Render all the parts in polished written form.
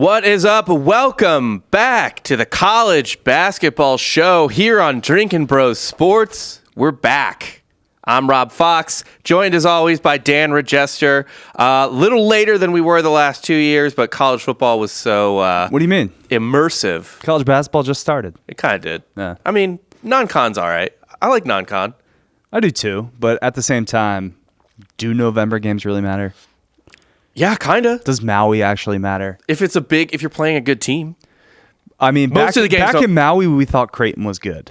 What is up? Welcome back to the college basketball show here on Drinkin' Bros Sports. We're back. I'm Rob Fox, joined as always by Dan Regester. A little later than we were the last 2 years, but college football was so what do you mean? Immersive. College basketball just started. It kind of did. Yeah. I mean, non-con's all right. I like non-con. I do too, but at the same time, do November games really matter? Yeah, kind of. Does Maui actually matter? If you're playing a good team. I mean, Most of the games back in Maui, we thought Creighton was good.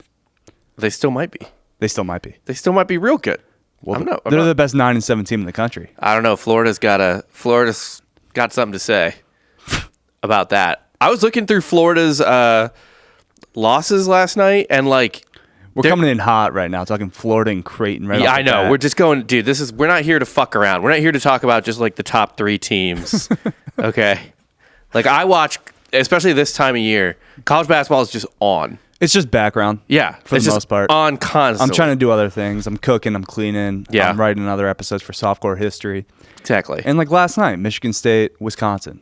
They still might be. They still might be. They still might be real good. Well, they're the best 9-7 team in the country. I don't know. Florida's got something to say about that. I was looking through Florida's losses last night, and we're coming in hot right now, talking Florida and Creighton. Right? Yeah, I know. We're just going, dude. We're not here to fuck around. We're not here to talk about just the top three teams. Okay, I watch, especially this time of year, college basketball is just on. It's just background. Yeah, for the most part. On constantly. I'm trying to do other things. I'm cooking. I'm cleaning. Yeah. I'm writing other episodes for softcore history. Exactly. And last night, Michigan State, Wisconsin.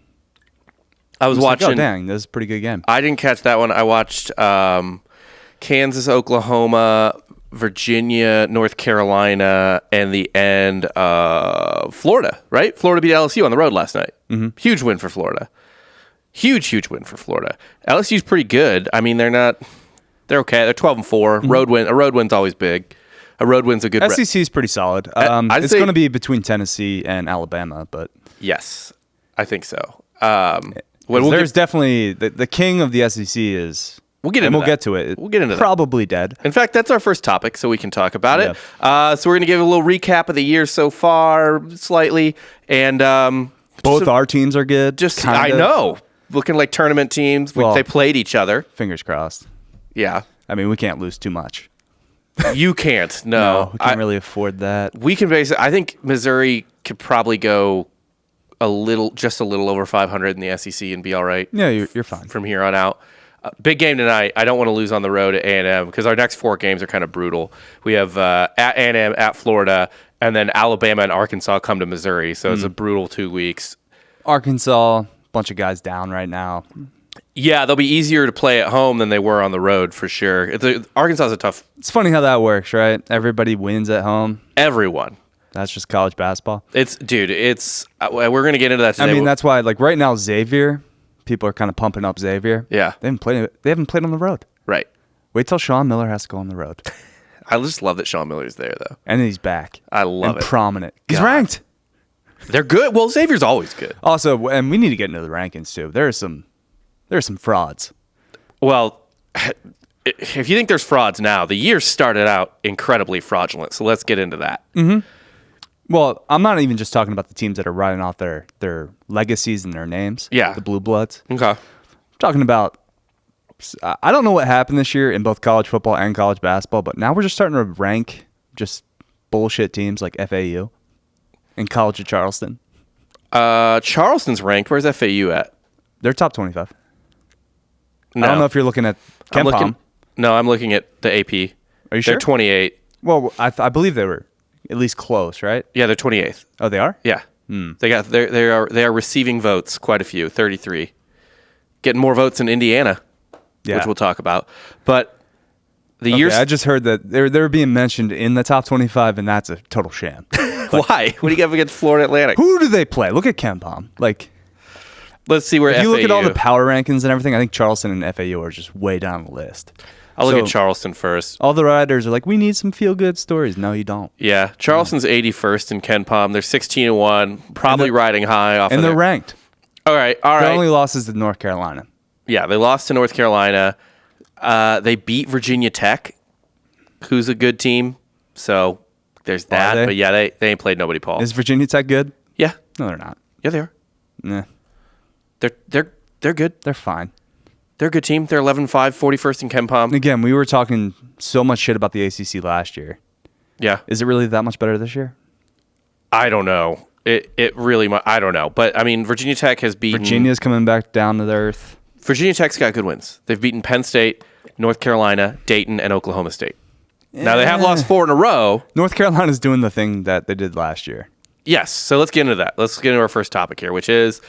I was watching. Oh, dang, this is a pretty good game. I didn't catch that one. I watched Kansas, Oklahoma, Virginia, North Carolina, and the end Florida, right? Florida beat LSU on the road last night. Mm-hmm. Huge win for Florida. Huge win for Florida. LSU's pretty good. I mean, they're okay. They're 12-4. Mm-hmm. A road win's always big. A road win's a good. SEC's pretty solid. It's going to be between Tennessee and Alabama, but yes, I think so. There's definitely the king of the SEC is. We'll get into it. We'll get into probably dead. In fact, that's our first topic, so we can talk about it. So we're going to give a little recap of the year so far, slightly, and both our teams are good. I know, looking like tournament teams. They played each other. Fingers crossed. Yeah, I mean, we can't lose too much. You can't. No, we can't really afford that. We can basically. I think Missouri could probably go just a little over 500 in the SEC and be all right. Yeah, you're fine from here on out. Big game tonight. I don't want to lose on the road at A&M because our next 4 games are kind of brutal. We have at A&M, at Florida, and then Alabama and Arkansas come to Missouri. So it's a brutal 2 weeks. Arkansas, bunch of guys down right now. Yeah, they'll be easier to play at home than they were on the road for sure. Arkansas is a tough. It's funny how that works, right? Everybody wins at home. Everyone. That's just college basketball. It's we're going to get into that today. I mean, that's why right now Xavier. People are kind of pumping up Xavier. Yeah. They haven't played on the road. Right. Wait till Sean Miller has to go on the road. I just love that Sean Miller's there, though. And he's back. I love it. Prominent. God. He's ranked. They're good. Well, Xavier's always good. Also, and we need to get into the rankings, too. There are some frauds. Well, if you think there's frauds now, the year started out incredibly fraudulent. So let's get into that. Mm-hmm. Well, I'm not even just talking about the teams that are writing off their legacies and their names. Yeah. The Blue Bloods. Okay. I'm talking about, I don't know what happened this year in both college football and college basketball, but now we're just starting to rank just bullshit teams like FAU and College of Charleston. Charleston's ranked. Where's FAU at? They're top 25. No. I don't know if you're looking at KenPom. No, I'm looking at the AP. Are you sure? They're 28. Well, I believe they were at least close, right? Yeah, they're 28th. Oh, they are? Yeah. They are receiving votes, quite a few, 33. Getting more votes in Indiana, which we'll talk about. But I just heard that they're being mentioned in the top 25, and that's a total sham. Why? What do you have against Florida Atlantic? Who do they play? Look at KenPom. Let's see where if you look at all the power rankings and everything, I think Charleston and FAU are just way down the list. I'll look at Charleston first. All the writers are like, we need some feel-good stories. No, you don't. Yeah. Charleston's 81st in KenPom. They're 16-1, probably riding high off and they're ranked. All right. Their only loss is to North Carolina. Yeah, they lost to North Carolina. They beat Virginia Tech, who's a good team. So there's that. But yeah, they ain't played nobody, Paul. Is Virginia Tech good? Yeah. No, they're not. Yeah, they are. Nah. They're good. They're fine. They're a good team. They're 11-5, 41st in KenPom. Again, we were talking so much shit about the ACC last year. Yeah. Is it really that much better this year? I don't know. It really, I don't know. But, I mean, Virginia Tech has beaten... Virginia's coming back down to the earth. Virginia Tech's got good wins. They've beaten Penn State, North Carolina, Dayton, and Oklahoma State. Now, they have lost 4 in a row. North Carolina's doing the thing that they did last year. Yes. So let's get into that. Let's get into our first topic here, which is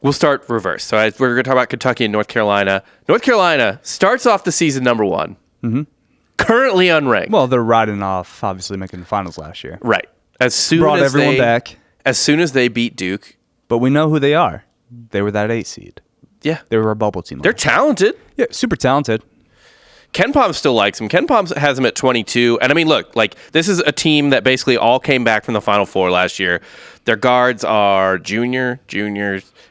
We'll start reverse. So we're going to talk about Kentucky and North Carolina. North Carolina starts off the season number 1. Mm-hmm. Currently unranked. Well, they're riding off, obviously making the finals last year. Right. As soon Brought as everyone back. As soon as they beat Duke. But we know who they are. They were that 8 seed. Yeah. They were a bubble team. They're talented. Yeah, super talented. Ken Pom still likes him. Ken Pom has him at 22. And I mean, look, like this is a team that basically all came back from the Final Four last year. Their guards are juniors.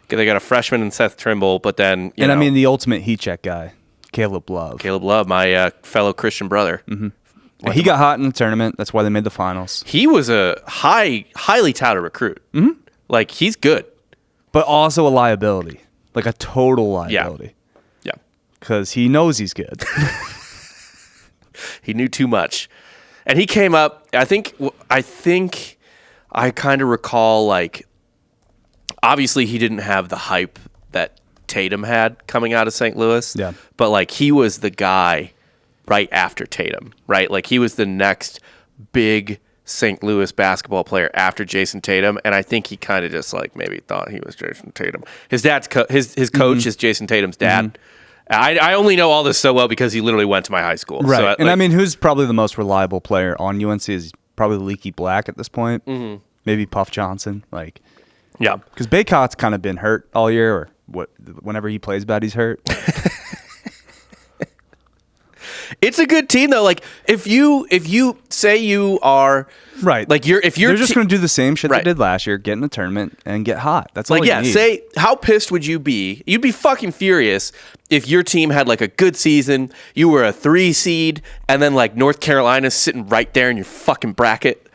They got a freshman in Seth Trimble, but then I mean the ultimate heat check guy, Caleb Love. Caleb Love, my fellow Christian brother. Mm-hmm. He got hot in the tournament. That's why they made the finals. He was a highly touted recruit. Mm-hmm. Like he's good, but also a liability, like a total liability. Yeah. Because he knows he's good. He knew too much. And he came up, I think I kind of recall, like, obviously he didn't have the hype that Tatum had coming out of St. Louis. Yeah. But, like, he was the guy right after Tatum, right? Like, he was the next big St. Louis basketball player after Jason Tatum. And I think he kind of just, like, maybe thought he was Jason Tatum. His dad's his coach is Jason Tatum's dad. Mm-hmm. I only know all this so well because he literally went to my high school. Right. So, and I mean, who's probably the most reliable player on UNC is probably Leaky Black at this point. Mm-hmm. Maybe Puff Johnson. Like, yeah. Because Baycott's kind of been hurt all year, or whenever he plays bad, he's hurt. It's a good team though. Like if you say you are right, like they're just going to do the same shit they did last year, get in a tournament and get hot. That's all. Like you need. Say how pissed would you be? You'd be fucking furious if your team had like a good season. You were a 3 seed, and then like North Carolina's sitting right there in your fucking bracket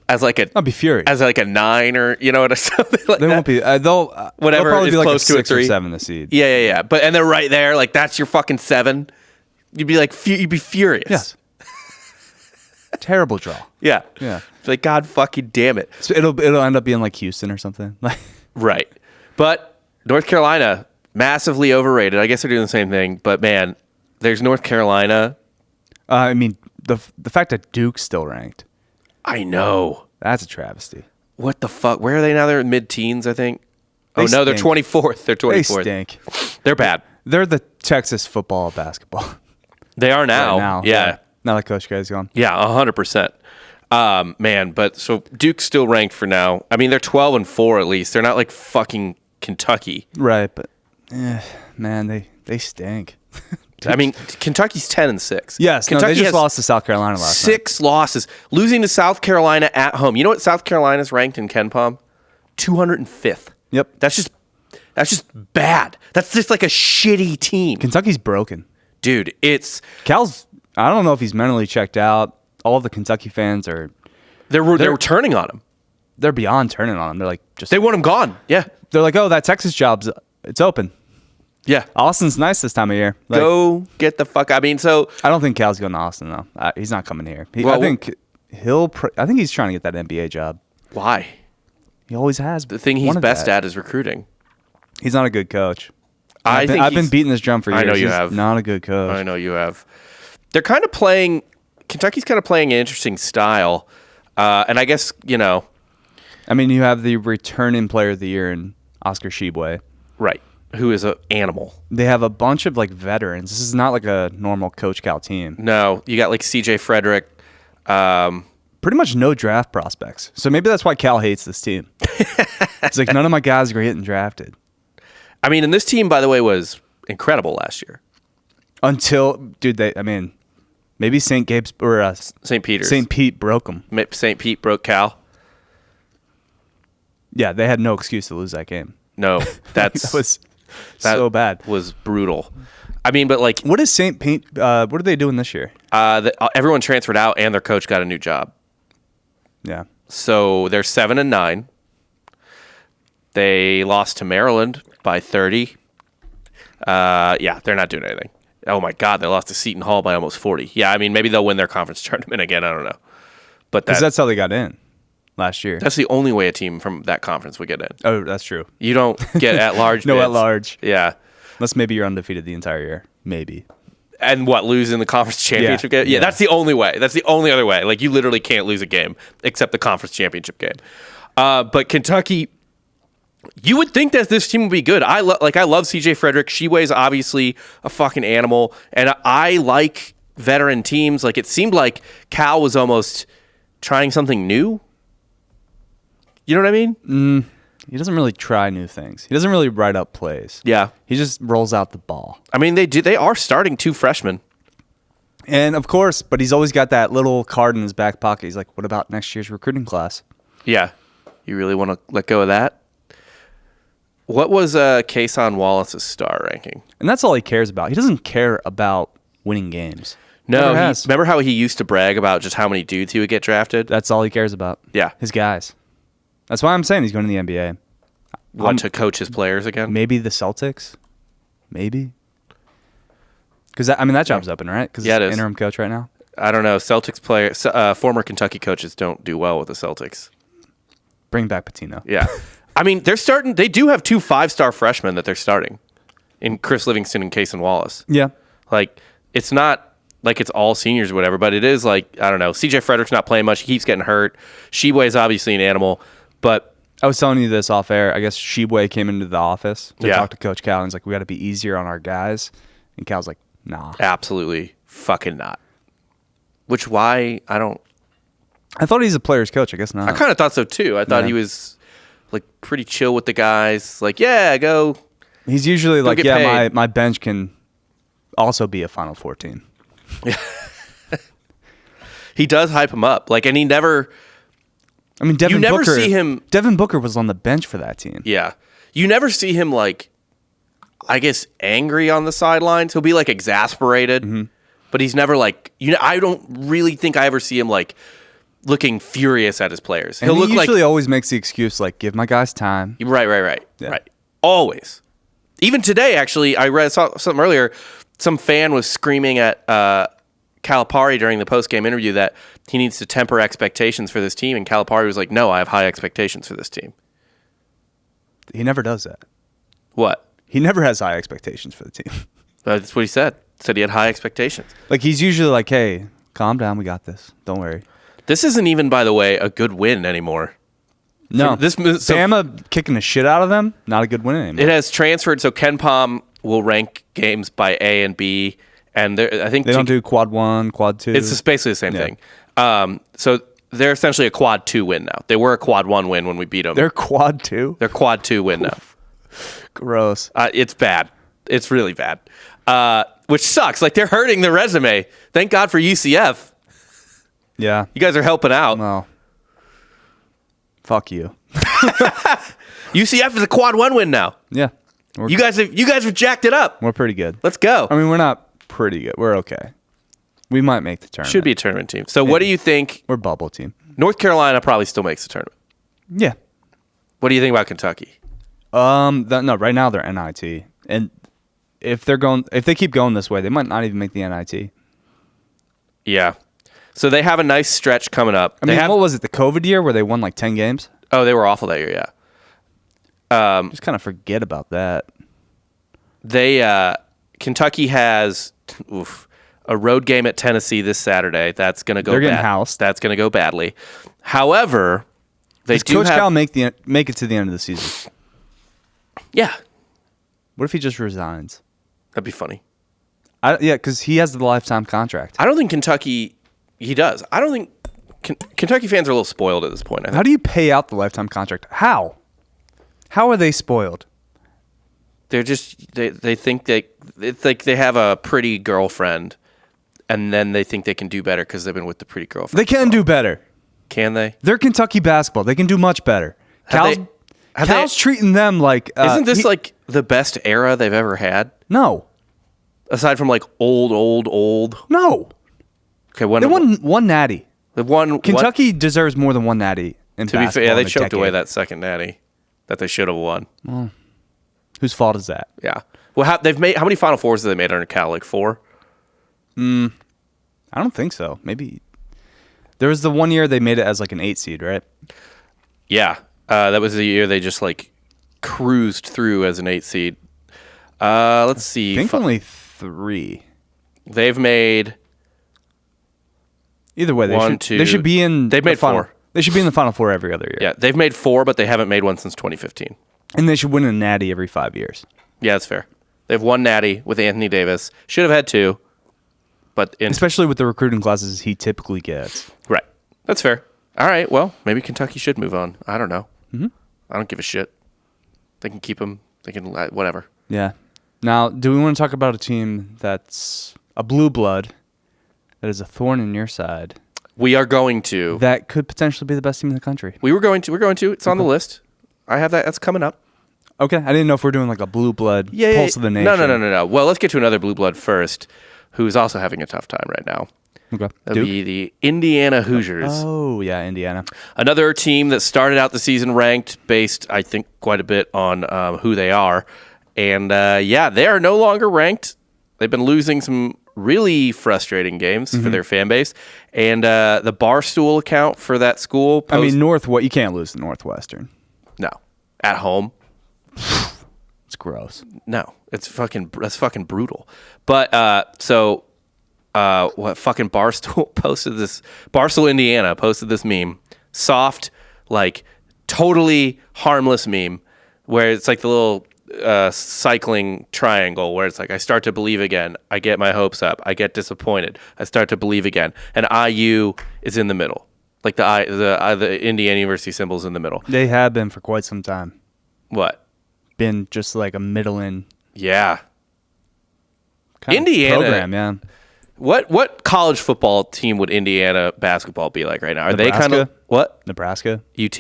as like a. I'd be furious as like a 9 or something like they that. Won't be. They'll whatever probably is be like close a to a 6 3 or 7 the seed. Yeah. But and they're right there. Like that's your fucking 7. You'd be like, you'd be furious. Yes. Terrible draw. Yeah. It's like, God fucking damn it. So it'll end up being like Houston or something. Right. But North Carolina, massively overrated. I guess they're doing the same thing. But man, there's North Carolina. I mean, the fact that Duke's still ranked. I know. That's a travesty. What the fuck? Where are they now? They're in mid-teens, I think. They're 24th. They're 24th. They stink. They're bad. They're the Texas football basketball. They are now. Right now. Yeah. Now that Coach K's gone. Yeah, 100%. Man, but so Duke's still ranked for now. I mean, they're 12-4 at least. They're not like fucking Kentucky. Right, but man, they stink. I mean, Kentucky's 10-6. Yes, Kentucky they just has lost to South Carolina last 6 losses. Losing to South Carolina at home. You know what South Carolina's ranked in KenPom? 205th. Yep. That's just bad. That's just like a shitty team. Kentucky's broken. Dude, Cal's. I don't know if he's mentally checked out. All the Kentucky fans are. They're turning on him. They're beyond turning on him. They're like they want him gone. Yeah. They're like, oh, that Texas job's it's open. Yeah. Austin's nice this time of year. Like, go get the fuck. I mean, so I don't think Cal's going to Austin though. He's not coming here. I think he's trying to get that NBA job. Why? He always has. The thing he's best at is recruiting. He's not a good coach. I've been beating this drum for years. I know you He's have. Not a good coach. I know you have. They're kind of playing. Kentucky's kind of playing an interesting style, and I guess I mean, you have the returning player of the year in Oscar Tshiebwe, right? Who is an animal. They have a bunch of like veterans. This is not like a normal Coach Cal team. No, you got like C.J. Frederick. Pretty much no draft prospects. So maybe that's why Cal hates this team. It's like none of my guys are getting drafted. I mean, and this team, by the way, was incredible last year. Until, maybe St. Gabe's or St. Peter's. St. Pete broke them. St. Pete broke Cal. Yeah, they had no excuse to lose that game. No, that was so bad. Was brutal. I mean, but like, what is St. Pete? What are they doing this year? Everyone transferred out, and their coach got a new job. Yeah. So they're 7-9. They lost to Maryland by 30. Yeah, they're not doing anything. Oh my God, they lost to Seton Hall by almost 40. Yeah, I mean, maybe they'll win their conference tournament again. I don't know. But that's how they got in last year. That's the only way a team from that conference would get in. Oh, that's true. You don't get at large. No, bids. at large. Yeah. Unless maybe you're undefeated the entire year. Maybe. And lose in the conference championship game? Yeah, that's the only way. That's the only other way. Like, you literally can't lose a game except the conference championship game. But Kentucky, You would think that this team would be good. I love CJ Frederick. Sheway's obviously a fucking animal, and I like veteran teams. Like, it seemed like Cal was almost trying something new. You know what I mean? He doesn't really try new things. He doesn't really write up plays. Yeah. He just rolls out the ball. I mean, they are starting 2 freshmen. And of course, but he's always got that little card in his back pocket. He's like, what about next year's recruiting class? Yeah. You really want to let go of that? What was Kason Wallace's star ranking? And that's all he cares about. He doesn't care about winning games. No, remember how he used to brag about just how many dudes he would get drafted? That's all he cares about. Yeah. His guys. That's why I'm saying he's going to the NBA. Want to coach his players again? Maybe the Celtics. Maybe. Because, that job's open, right? Because it he's is. interim coach right now. I don't know. Celtics players, former Kentucky coaches don't do well with the Celtics. Bring back Patino. Yeah. I mean, they do have 2 5-star freshmen that they're starting in Chris Livingston and Kason Wallace. Yeah. Like, it's not like it's all seniors or whatever, but it is like, I don't know. CJ Frederick's not playing much. He keeps getting hurt. Sheway is obviously an animal, but I was telling you this off air. I guess Sheway came into the office to Yeah. talk to Coach Cal, and he's like, we got to be easier on our guys. And Cal's like, nah. absolutely fucking not. Which, why? I thought he's a player's coach. I guess not. kind of thought so too. I thought Yeah. he was like pretty chill with the guys. Like, yeah, go. He's usually like, get yeah, paid. my bench can also be a Final Four team. He does hype him up. Like, and he never. I mean, Devin You never Booker, see him- Devin Booker was on the bench for that team. Yeah. You never see him, like, I guess, angry on the sidelines. He'll be, like, exasperated, but he's never, like, I don't really think I ever see him, like, looking furious at his players. And He'll look he like. usually always makes the excuse, like, give my guys time. Right. Yeah. Right. Always. Even today, actually, saw something earlier. Some fan was screaming at Calipari during the post-game interview that he needs to temper expectations for this team, and Calipari was like, no, I have high expectations for this team. He never does that. What? He never has high expectations for the team. That's what he said. Said he had high expectations. Like, he's usually like, hey, calm down. We got this. Don't worry. This isn't even, by the way, a good win anymore. No. This Bama kicking the shit out of them, not a good win anymore. It has transferred, so Ken Pom will rank games by A and B, and I think They don't do quad 1, quad 2. it's just basically the same thing. So they're essentially a quad 2 win now. They were a quad 1 win when we beat them. They're quad 2? They're quad 2 win now. Gross. It's bad. It's really bad. Which sucks. Like, they're hurting their resume. Thank God for UCF. Yeah. You guys are helping out. Well, fuck you. UCF is a quad 1 win now. Yeah. You guys have jacked it up. We're pretty good. Let's go. I mean, we're not pretty good. We're okay. We might make the tournament. Should be a tournament team. So what do you think? We're bubble team. North Carolina probably still makes the tournament. Yeah. What do you think about Kentucky? No, right now they're NIT. And if they keep going this way, they might not even make the NIT. Yeah. So they have a nice stretch coming up. I mean, what was it, the COVID year where they won like 10 games? Oh, they were awful that year, yeah. Just kind of forget about that. Kentucky has a road game at Tennessee this Saturday. That's going to go. They're getting housed. That's going to go badly. However, Does Coach Cal make it to the end of the season? Yeah, What if he just resigns? that'd be funny. Yeah, because he has the lifetime contract. I don't think Kentucky. He does. I don't think Kentucky fans are a little spoiled at this point. I think. How do you pay out the lifetime contract? How? How are they spoiled? They're just they think it's like they have a pretty girlfriend, and then they think they can do better because they've been with the pretty girlfriend. They can do better. Can they? They're Kentucky basketball. They can do much better. Cal's treating them like... Isn't this like the best era they've ever had? No. Aside from like old. No. Okay, when They won one natty. the one Kentucky deserves more than one natty in To be basketball fair, yeah, they in a choked away decade. that second natty that they should have won. Whose fault is that? Yeah. Well, how many Final Fours have they made under Cal? Like 4? I don't think so. Maybe... There was the one year they made it as like an 8 seed, right? Yeah. That was the year they just like cruised through as an 8 seed. Let's see. I think only 3. They've made Either way, One, two- they should be in... They've the made final, 4. They should be in the Final Four every other year. they've made 4, but they haven't made one since 2015. And they should win a natty every 5 years. Yeah, that's fair. They have one natty with Anthony Davis. Should have had two, but especially with the recruiting classes he typically gets. Right. That's fair. All right. Well, maybe Kentucky should move on. I don't know. Mm-hmm. I don't give a shit. They can keep him. They can whatever. Yeah. Now, do we want to talk about a team that's a blue blood that is a thorn in your side? We are going to. That could potentially be the best team in the country. We're going to. It's on the list. I have that. That's coming up. Okay. I didn't know if we're doing like a blue blood pulse of the nation. No. Well, let's get to another blue blood first, who's also having a tough time right now. Okay. That'd be the Indiana Hoosiers. Oh, yeah, Indiana. Another team that started out the season ranked based, I think, quite a bit on who they are. And, they are no longer ranked. They've been losing some really frustrating games for their fan base. And the Barstool account for that school you can't lose to Northwestern. No. At home. It's gross. No. That's fucking brutal. But, what fucking Barstool, Indiana posted this meme. Soft, like, totally harmless meme where it's like the little cycling triangle where it's like, I start to believe again. I get my hopes up. I get disappointed. I start to believe again. And IU is in the middle. Like the Indiana University symbol's in the middle. They have been for quite some time. What? Been just like a middling. Yeah. Indiana program, yeah. What college football team would Indiana basketball be like right now? Are Nebraska? they kind of what? Nebraska? UT?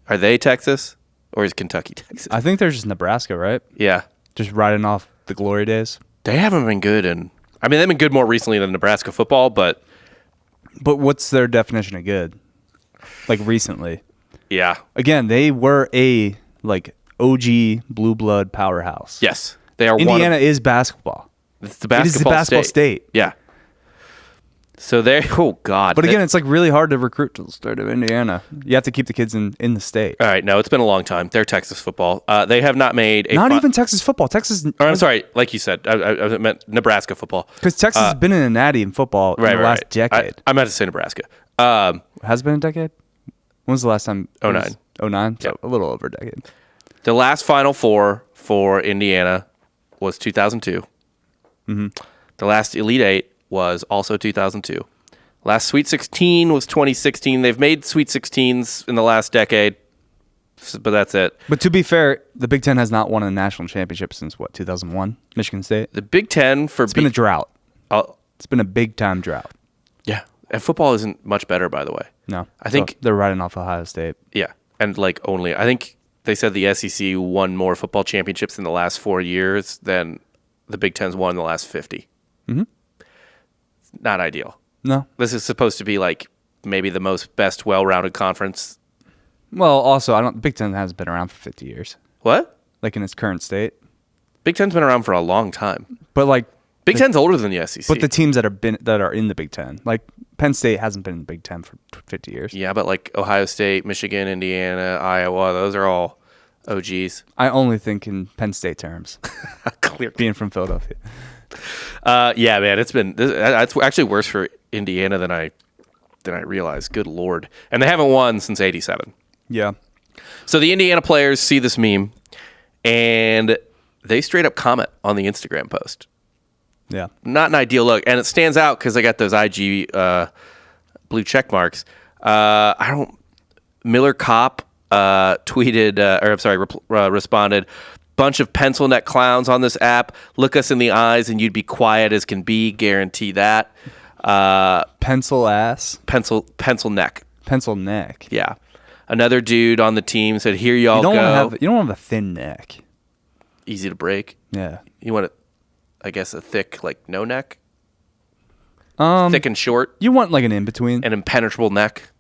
Are they Texas? Or is Kentucky Texas? I think they're just Nebraska, right? Yeah. Just riding off the glory days. They haven't been good they've been good more recently than Nebraska football, but what's their definition of good? Like recently. Yeah. Again, they were a like OG blue blood powerhouse. Yes. They are. Indiana is basketball. It's the basketball it is the basketball state. Yeah. So they're, oh, God. But again, it's like really hard to recruit to the state of Indiana. You have to keep the kids in the state. All right. No, it's been a long time. They're Texas football. They have not made a... Not even Texas football. Texas... I'm sorry. Like you said, I meant Nebraska football. Because Texas has been in a natty in football in the last decade. I meant to say Nebraska. Has it been a decade? When was the last time? 09. 09? So Yep. a little over a decade. The last Final Four for Indiana was 2002. Mm-hmm. The last Elite Eight was also 2002. Last Sweet 16 was 2016. They've made Sweet 16s in the last decade, but that's it. But to be fair, the Big Ten has not won a national championship since, 2001? Michigan State? The Big Ten for... It's been a drought. It's been a big-time drought. Yeah. And football isn't much better, by the way. No. I think... they're riding off Ohio State. Yeah. And, I think they said the SEC won more football championships in the last 4 years than the Big Ten's won in the last 50. Mm-hmm. Not ideal. No. This is supposed to be maybe the most best well-rounded conference. Well, also, Big Ten hasn't been around for 50 years. What? Like in its current state. Big Ten's been around for a long time. But Big Ten's older than the SEC. But the teams that are in the Big Ten, like Penn State hasn't been in the Big Ten for 50 years. Yeah, but Ohio State, Michigan, Indiana, Iowa, those are all OGs. I only think in Penn State terms. Clear. Being from Philadelphia. Yeah, man, it's actually worse for Indiana than I realized. Good Lord. And they haven't won since 87. Yeah. So the Indiana players see this meme and they straight up comment on the Instagram post. Yeah. Not an ideal look. And it stands out because I got those IG blue check marks. Miller Kopp responded, bunch of pencil neck clowns on this app. Look us in the eyes and you'd be quiet as can be. Guarantee that. Pencil ass? Pencil neck. Pencil neck. Yeah. Another dude on the team said, here y'all go. You don't have a thin neck. Easy to break. Yeah. You want a thick, no neck? Thick and short? You want an in-between. An impenetrable neck?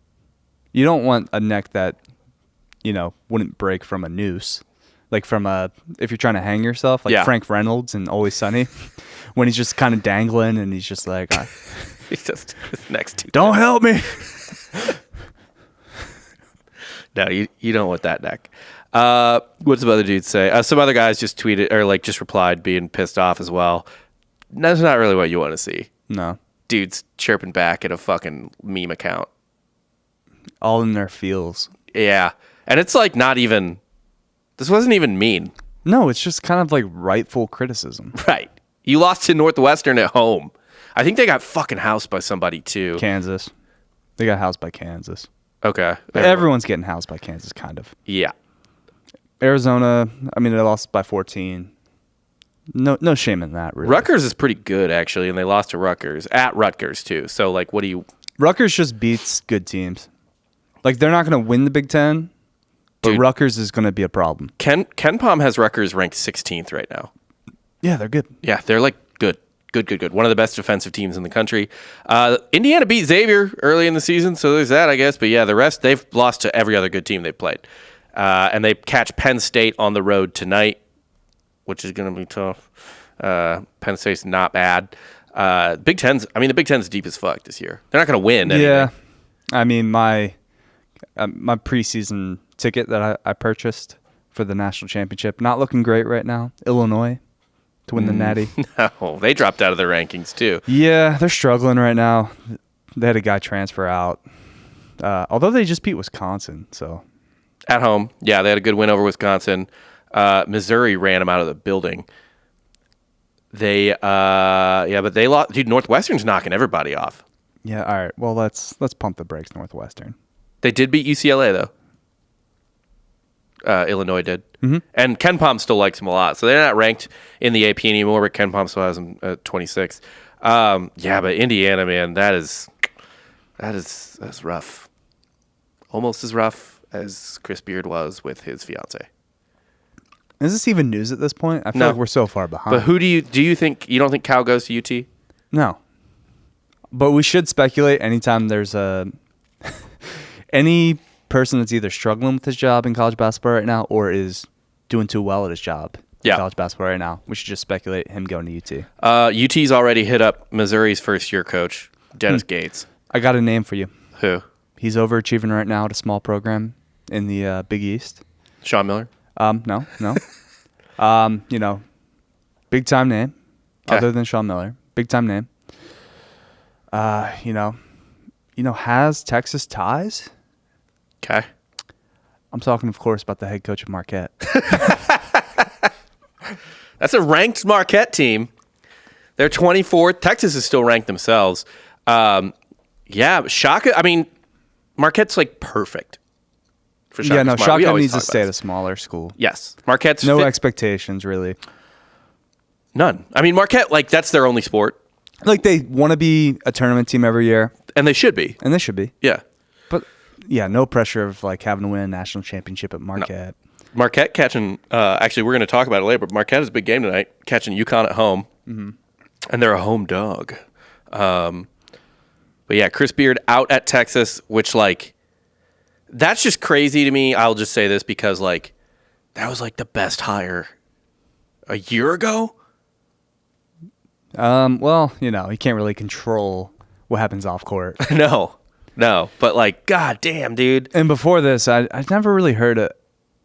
You don't want a neck that, wouldn't break from a noose. If you're trying to hang yourself, Frank Reynolds in Always Sunny, when he's just kind of dangling and he's just like, he's just his neck's too don't help me. No, you don't want that neck. What's some other dudes say? Some other guys just tweeted or just replied being pissed off as well. That's not really what you want to see. No. Dudes chirping back at a fucking meme account. All in their feels. Yeah. And it's not even This wasn't even mean. No, it's just kind of like rightful criticism. Right. You lost to Northwestern at home. I think they got fucking housed by somebody too. Kansas. They got housed by Kansas. Okay. Everyone's getting housed by Kansas, kind of. Yeah. Arizona, I mean, they lost by 14. No shame in that, really. Rutgers is pretty good, actually, and they lost to Rutgers. At Rutgers, too. So, like, what do you... Rutgers just beats good teams. Like, they're not going to win the Big Ten, but Rutgers is going to be a problem. Ken Pom has Rutgers ranked 16th right now. Yeah, they're good. Yeah, they're, like, good. Good. One of the best defensive teams in the country. Indiana beat Xavier early in the season, so there's that, I guess. But, yeah, the rest, they've lost to every other good team they've played. And they catch Penn State on the road tonight, which is going to be tough. Penn State's not bad. The Big Ten's deep as fuck this year. They're not going to win anything. Yeah. I mean, my preseason ticket that I purchased for the national championship, not looking great right now. Illinois to win the Natty. No, they dropped out of their rankings too. Yeah, they're struggling right now. They had a guy transfer out. Although they just beat Wisconsin, so. At home. Yeah, they had a good win over Wisconsin. Missouri ran them out of the building. But they lost. Dude, Northwestern's knocking everybody off. Yeah, all right. Well, let's pump the brakes, Northwestern. They did beat UCLA, though. Illinois did. Mm-hmm. And Ken Pom still likes them a lot. So they're not ranked in the AP anymore, but Ken Pom still has them at 26. But Indiana, man, that's rough. Almost as rough as Chris Beard was with his fiance. Is this even news at this point? I feel like we're so far behind. But who do you think? You don't think Cal goes to UT? No. But we should speculate anytime there's any person that's either struggling with his job in college basketball right now or is doing too well at his job in college basketball right now. We should just speculate him going to UT. UT's already hit up Missouri's first-year coach, Dennis Gates. I got a name for you. Who? He's overachieving right now at a small program in the Big East. Sean Miller? No. Big time name. Okay. Other than Sean Miller, big time name. Has Texas ties? Okay. I'm talking, of course, about the head coach of Marquette. That's a ranked Marquette team. They're 24th. Texas is still ranked themselves. Shaka. I mean, Marquette's like perfect. For Shaka Shaka needs to stay at a smaller school. Yes. Marquette's no expectations, really. None. I mean, Marquette, that's their only sport. Like, they want to be a tournament team every year. And they should be. Yeah. But, yeah, no pressure of, having to win a national championship at Marquette. No. Marquette catching, actually, we're going to talk about it later, but Marquette has a big game tonight, catching UConn at home. Mm-hmm. And they're a home dog. But, yeah, Chris Beard out at Texas, which, that's just crazy to me. I'll just say this because, that was, the best hire a year ago. Well, he can't really control what happens off court. No. But, god damn, dude. And before this, I never really heard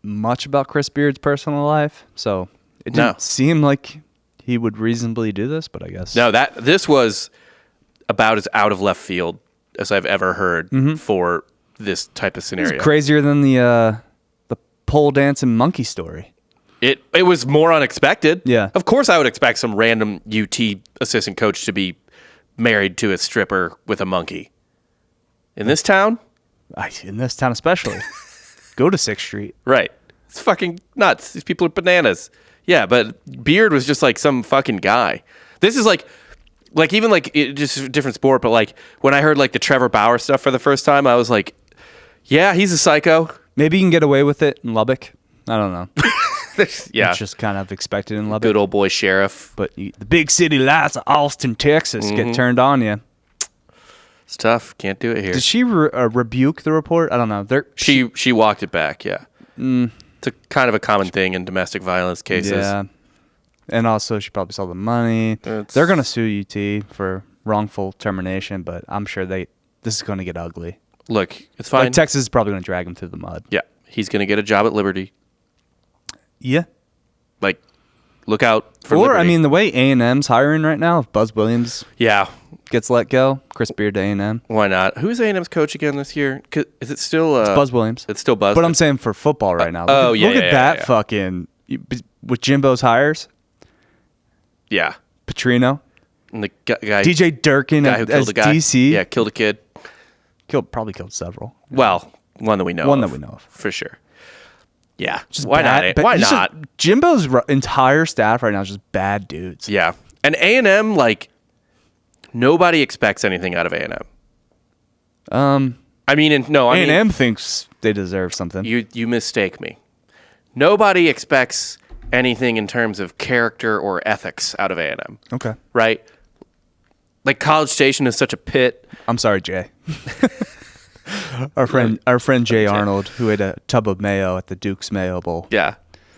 much about Chris Beard's personal life, so it didn't seem like he would reasonably do this, but I guess. No, this was about as out of left field as I've ever heard for this type of scenario. It's crazier than the pole dancing monkey story. It was more unexpected. Yeah. Of course I would expect some random UT assistant coach to be married to a stripper with a monkey. In this town? In this town especially. Go to 6th Street. Right. It's fucking nuts. These people are bananas. Yeah, but Beard was just some fucking guy. This is just a different sport, but when I heard the Trevor Bauer stuff for the first time, I was like, yeah, he's a psycho. Maybe you can get away with it in Lubbock. I don't know. Yeah. It's just kind of expected in Lubbock. Good old boy sheriff. But the big city lights of Austin, Texas get turned on you. It's tough. Can't do it here. Did she rebuke the report? I don't know. She walked it back, yeah. It's kind of a common thing in domestic violence cases. Yeah. And also, she probably saw the money. They're going to sue UT for wrongful termination, but I'm sure this is going to get ugly. Look, it's fine. Texas is probably going to drag him through the mud. Yeah. He's going to get a job at Liberty. Yeah. Look out for Liberty. Or, the way A&M's hiring right now, if Buzz Williams... Yeah. gets let go. Chris Beard to A&M. Why not? Who's A&M's coach again this year? Is it still It's Buzz Williams. It's still Buzz. But I'm saying for football right now. Look at that fucking with Jimbo's hires. Yeah. Petrino. And the guy DJ Durkin guy who killed as a guy. DC. Yeah, killed a kid. Probably killed several. Well, one that we know of. For sure. Yeah. Just why bad, not? Why not? Jimbo's entire staff right now is just bad dudes. Yeah. And A&M, like, nobody expects anything out of A&M. A&M thinks they deserve something. You mistake me. Nobody expects anything in terms of character or ethics out of A&M. Okay. Right? Like, College Station is such a pit. I'm sorry, Jay. Our friend Jay Arnold, who ate a tub of mayo at the Duke's Mayo Bowl. Yeah.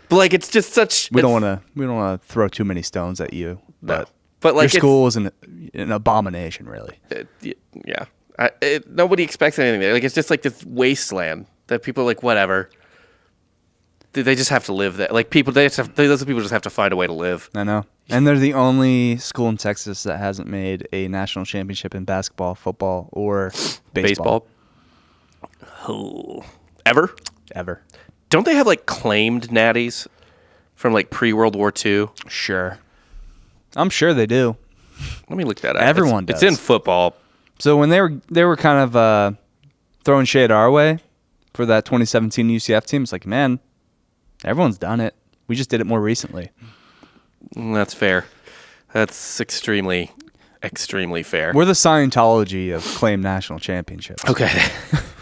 But, like, it's just such... We don't want to throw too many stones at you. No. But like, your school is an abomination, really. Yeah. Nobody expects anything there. Like, it's just like this wasteland that people are like, whatever. They just have to live there. Like, those people just have to find a way to live. I know. And they're the only school in Texas that hasn't made a national championship in basketball, football, or baseball. Oh. Ever? Ever. Don't they have, like, claimed natties from, like, pre-World War II? Sure. I'm sure they do. Let me look that up. Everyone does. It's in football. So when they were kind of throwing shade our way for that 2017 UCF team, it's like, man, everyone's done it. We just did it more recently. That's fair. That's extremely, extremely fair. We're the Scientology of claimed national championships. Okay.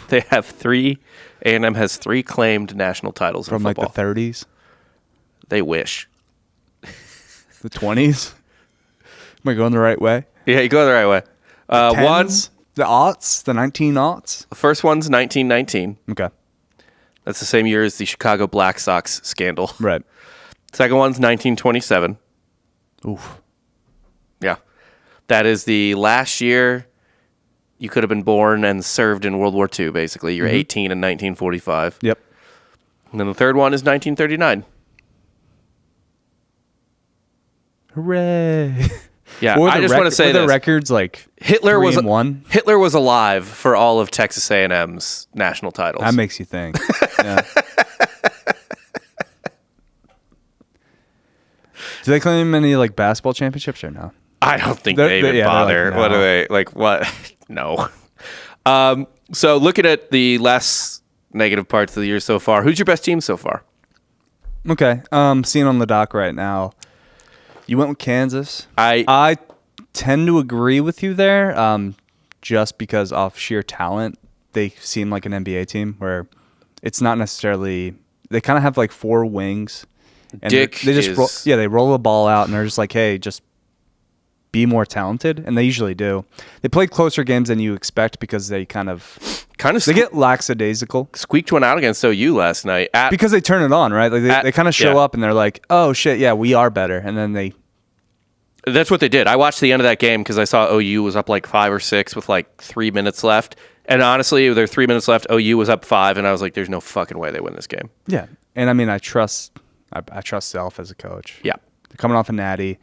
They have 3. A&M has 3 claimed national titles from in football. Like the 30s. They wish. The 20s. Am I going the right way? Yeah, you go the right way. The aughts, the 19-aughts. The first one's 1919. Okay. That's the same year as the Chicago Black Sox scandal. Right. Second one's 1927. Oof. Yeah. That is the last year you could have been born and served in World War II, basically. You're 18 in 1945. Yep. And then the third one is 1939. Hooray. Yeah, I just want to say the records like Hitler was 1. Hitler was alive for all of Texas A&M's national titles. That makes you think. Yeah. Do they claim any like basketball championships or no? I don't think they even bother. Like, no. What are they like? What? No. So looking at the less negative parts of the year so far, who's your best team so far? Okay. Seeing on the dock right now, you went with Kansas. I tend to agree with you there, just because off sheer talent, they seem like an NBA team where it's not necessarily. They kind of have like 4 wings. And they just they roll the ball out and they're just like, hey, just be more talented, and they usually do. They play closer games than you expect because they kind of they get lackadaisical. Squeaked one out against OU last night because they turn it on, right? Like they kind of show up and they're like, oh shit, yeah, we are better, and then that's what they did. I watched the end of that game because I saw OU was up like 5 or 6 with like 3 minutes left, and honestly, with there 3 minutes left, OU was up 5, and I was like, there's no fucking way they win this game. Yeah, and I mean, I trust Self as a coach. Yeah, they're coming off a natty.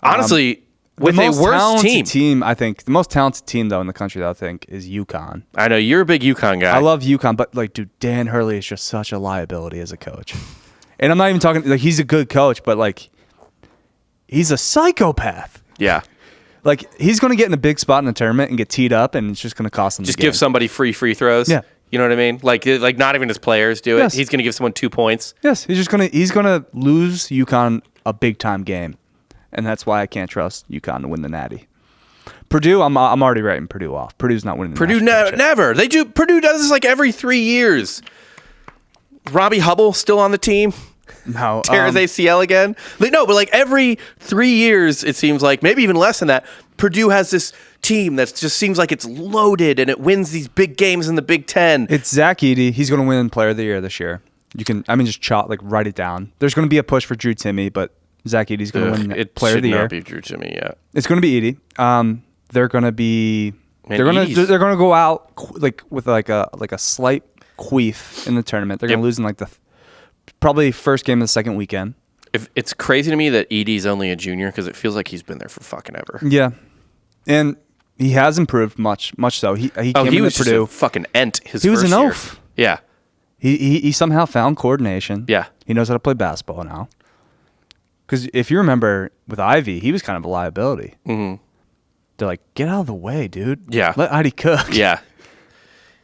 Honestly. With a worse team, I think the most talented team though in the country, I think, is UConn. I know you're a big UConn guy. I love UConn, but like, dude, Dan Hurley is just such a liability as a coach. And I'm not even talking like he's a good coach, but like, he's a psychopath. Yeah, like he's going to get in a big spot in the tournament and get teed up, and it's just going to cost him. Just give somebody free throws. Yeah, you know what I mean. Like not even his players do it. Yes. He's going to give someone 2 points. Yes, he's going to lose UConn a big time game. And that's why I can't trust UConn to win the Natty. Purdue, I'm already writing Purdue off. Purdue's not winning. Purdue never. They do. Purdue does this like every 3 years. Robbie Hubble still on the team. No, tears ACL again. No, but like every 3 years, it seems like maybe even less than that. Purdue has this team that just seems like it's loaded and it wins these big games in the Big Ten. It's Zach Edey. He's going to win Player of the Year this year. You can, just write it down. There's going to be a push for Drew Timme, but Zach Edey's going to win Player of the Year. It should not be Drew Timme yet. It's going to be Edey. They're going to be. They're going to go out with a slight queef in the tournament. They're going to lose in like the probably first game of the second weekend. It's crazy to me that Edey's only a junior because it feels like he's been there for fucking ever. Yeah, and He has improved much so. He came he into was just Purdue. a fucking ent his He was first an year. oaf. Yeah. He somehow found coordination. Yeah. He knows how to play basketball now. Because if you remember with Ivy, he was kind of a liability. Mm-hmm. They're like, get out of the way, dude. Yeah. Let Heidi cook. Yeah.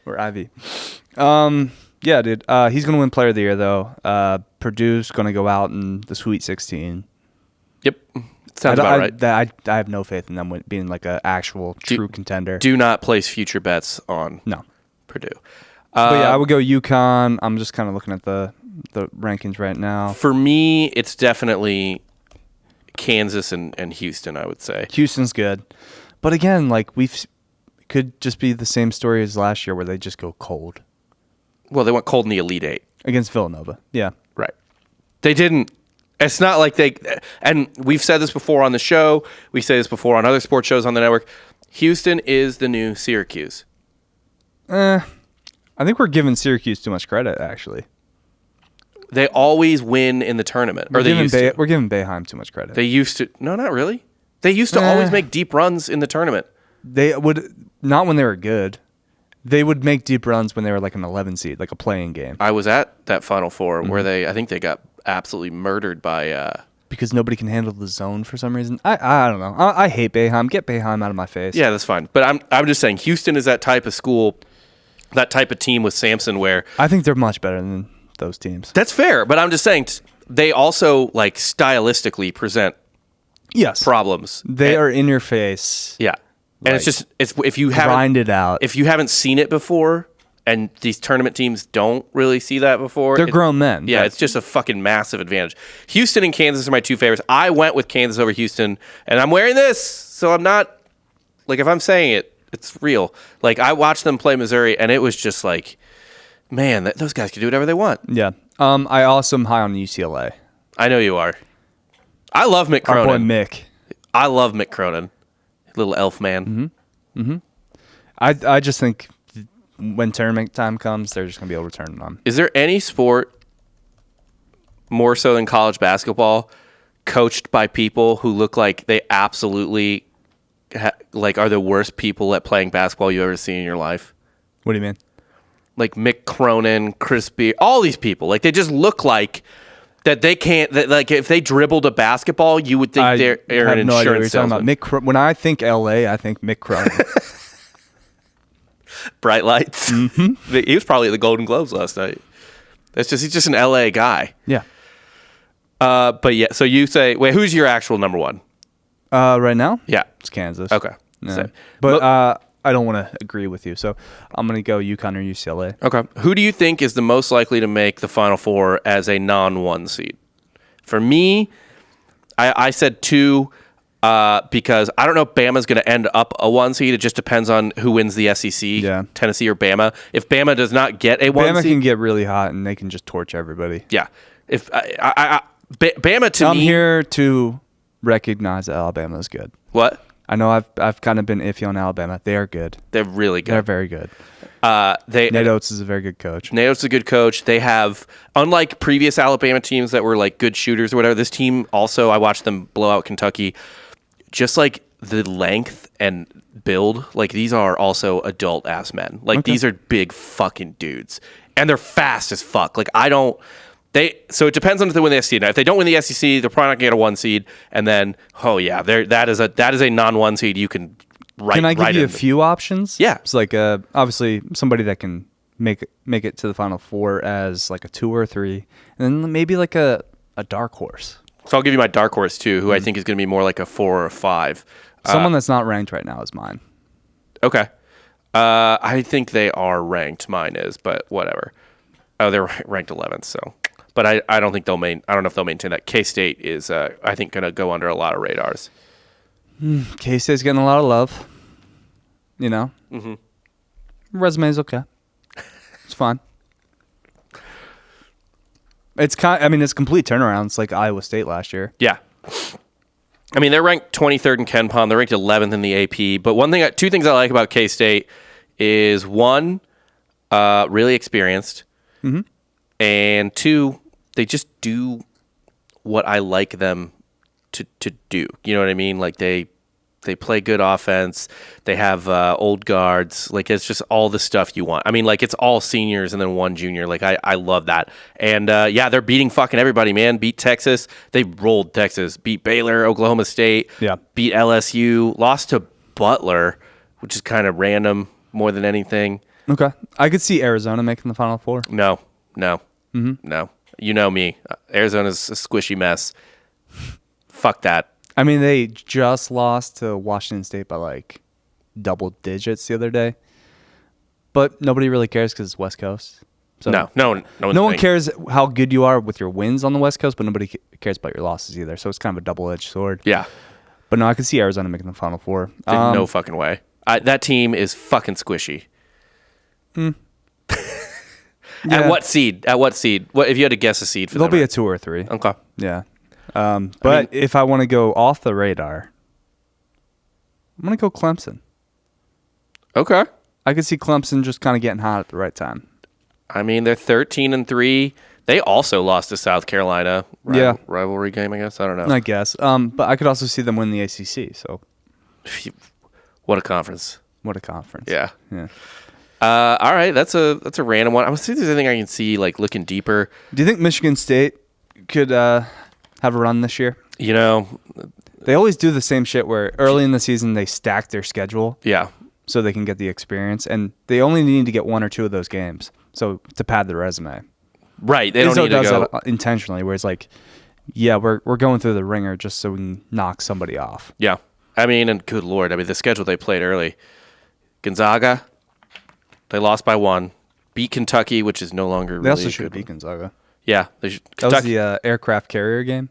Or Ivy. Yeah, dude. He's going to win Player of the Year, though. Purdue's going to go out in the Sweet 16. Yep. Sounds about right. I have no faith in them being like an actual true contender. Do not place future bets on No. Purdue. But yeah, I would go UConn. I'm just kind of looking at the rankings right now. For me, it's definitely Kansas and Houston, I would say. Houston's good. But again, like could just be the same story as last year where they just go cold. Well, they went cold in the Elite Eight. Against Villanova. Yeah. Right. They didn't. It's not like they. And we've said this before on the show. We say this before on other sports shows on the network. Houston is the new Syracuse. I think we're giving Syracuse too much credit, actually. They always win in the tournament. We're giving Boeheim too much credit. They used to. No, not really. They used to always make deep runs in the tournament. They would. Not when they were good. They would make deep runs when they were like an 11 seed, like a playing game. I was at that Final Four where I think they got absolutely murdered by... because nobody can handle the zone for some reason. I don't know. I hate Boeheim. Get Boeheim out of my face. Yeah, that's fine. But I'm just saying, Houston is that type of school, that type of team with Sampson where... I think they're much better than those teams. That's fair, but I'm just saying, they also, like, stylistically present problems. They are in your face. Yeah. And it's if you haven't grind it out. If you haven't seen it before, and these tournament teams don't really see that before, they're grown men. Yeah, it's just a fucking massive advantage. Houston and Kansas are my two favorites. I went with Kansas over Houston, and I'm wearing this, so I'm not like if I'm saying it, it's real. Like I watched them play Missouri, and it was just like, man, those guys can do whatever they want. Yeah. I also am high on UCLA. I know you are. I love Mick Cronin. Our boy Mick. I love Mick Cronin. Little elf man. I just think when tournament time comes, they're just going to be able to turn it on. Is there any sport more so than college basketball coached by people who look like they absolutely are the worst people at playing basketball you ever seen in your life? What do you mean? Like Mick Cronin, Chris Beard, all these people. Like they just look like that they can't. That, like if they dribbled a basketball, you would think they're an insurance no idea what you're salesman. talking about. When I think LA, I think Mick Cronin. Bright lights. Mm-hmm. He was probably at the Golden Globes last night. He's just an LA guy. Yeah. But yeah. So you say, wait, who's your actual number one? Right now? Yeah, it's Kansas. Okay. Yeah. But I don't want to agree with you, so I'm going to go UConn or UCLA. Okay. Who do you think is the most likely to make the Final Four as a non-1 seed? For me, I said 2 because I don't know if Bama's going to end up a 1 seed. It just depends on who wins the SEC, Tennessee or Bama. If Bama does not get a 1 Bama seed... can get really hot, and they can just torch everybody. Yeah. If Bama to me... I'm here to recognize that Alabama is good. What? I know I've kind of been iffy on Alabama. They are good. They're really good. They're very good. Nate Oates is a very good coach. Nate Oates is a good coach. They have, unlike previous Alabama teams that were like good shooters or whatever, this team also, I watched them blow out Kentucky. Just like the length and build, like these are also adult ass men. Like these are big fucking dudes. And they're fast as fuck. Like so it depends on if they win the SEC. Now, if they don't win the SEC, they're probably not going to get a 1 seed. And then, that is a non-1 seed. You can Can I give you a few options? Yeah. It's like obviously somebody that can make it to the Final Four as like a 2 or 3, and then maybe like a dark horse. So I'll give you my dark horse too, who I think is going to be more like a 4 or a 5. Someone that's not ranked right now is mine. Okay. I think they are ranked. Mine is, but whatever. Oh, they're ranked 11th. So. But I don't think I don't know if they'll maintain that. K-State is, I think, going to go under a lot of radars. K-State's getting a lot of love. You know? Mm-hmm. Resume's okay. It's fine. It's complete turnaround. It's like Iowa State last year. Yeah. I mean, they're ranked 23rd in Ken Pom. They're ranked 11th in the AP. But two things I like about K-State is, one, really experienced. Mm-hmm. And 2, they just do what I like them to do. You know what I mean? Like they They play good offense. They have old guards. Like, it's just all the stuff you want. I mean, like, it's all seniors and then one junior. Like, I love that. And, yeah, they're beating fucking everybody, man. Beat Texas. They rolled Texas. Beat Baylor, Oklahoma State. Yeah. Beat LSU. Lost to Butler, which is kind of random more than anything. Okay. I could see Arizona making the Final Four. No. No. You know me. Arizona's a squishy mess. Fuck that. I mean, they just lost to Washington State by like double digits the other day, but nobody really cares because it's West Coast. So no one cares how good you are with your wins on the West Coast, but nobody cares about your losses either. So it's kind of a double-edged sword. Yeah, but no, I can see Arizona making the Final Four. No fucking way. That team is fucking squishy. Yeah. At what seed? What if you had to guess a seed for They'll them? be a 2 or 3. Okay. Yeah. But if I want to go off the radar, I'm going to go Clemson. Okay. I could see Clemson just kind of getting hot at the right time. I mean, they're 13-3. They also lost to South Carolina. Rivalry game, I guess. I don't know. I guess. But I could also see them win the ACC. So, what a conference. What a conference. Yeah. Yeah. All right, that's a random one. I was see if there's anything I can see like looking deeper. Do you think Michigan State could have a run this year? You know, they always do the same shit where early in the season they stack their schedule. Yeah. So they can get the experience, and they only need to get 1 or 2 of those games. So to pad their resume. Right. They don't need to go that intentionally, where it's like, yeah, we're going through the ringer just so we can knock somebody off. Yeah. I mean, and good Lord, I mean the schedule they played early. Gonzaga. They lost by 1. Beat Kentucky, which is no longer really They also a should good beat one. Gonzaga. Yeah. They should. That was the aircraft carrier game.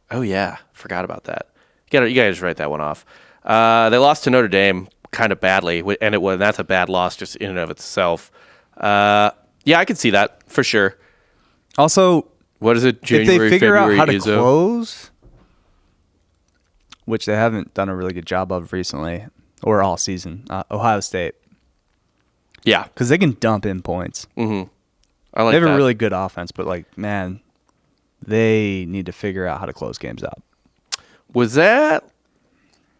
Oh, yeah. Forgot about that. You guys write that one off. They lost to Notre Dame kind of badly, and that's a bad loss just in and of itself. Yeah, I can see that for sure. Also, what is it? January, if they figure February, out how to Izzo? close, which they haven't done a really good job of recently or all season, Ohio State. Yeah. Because they can dump in points. Mm-hmm. I like they have that. a really good offense, but, like, man, they need to figure out how to close games out. Was that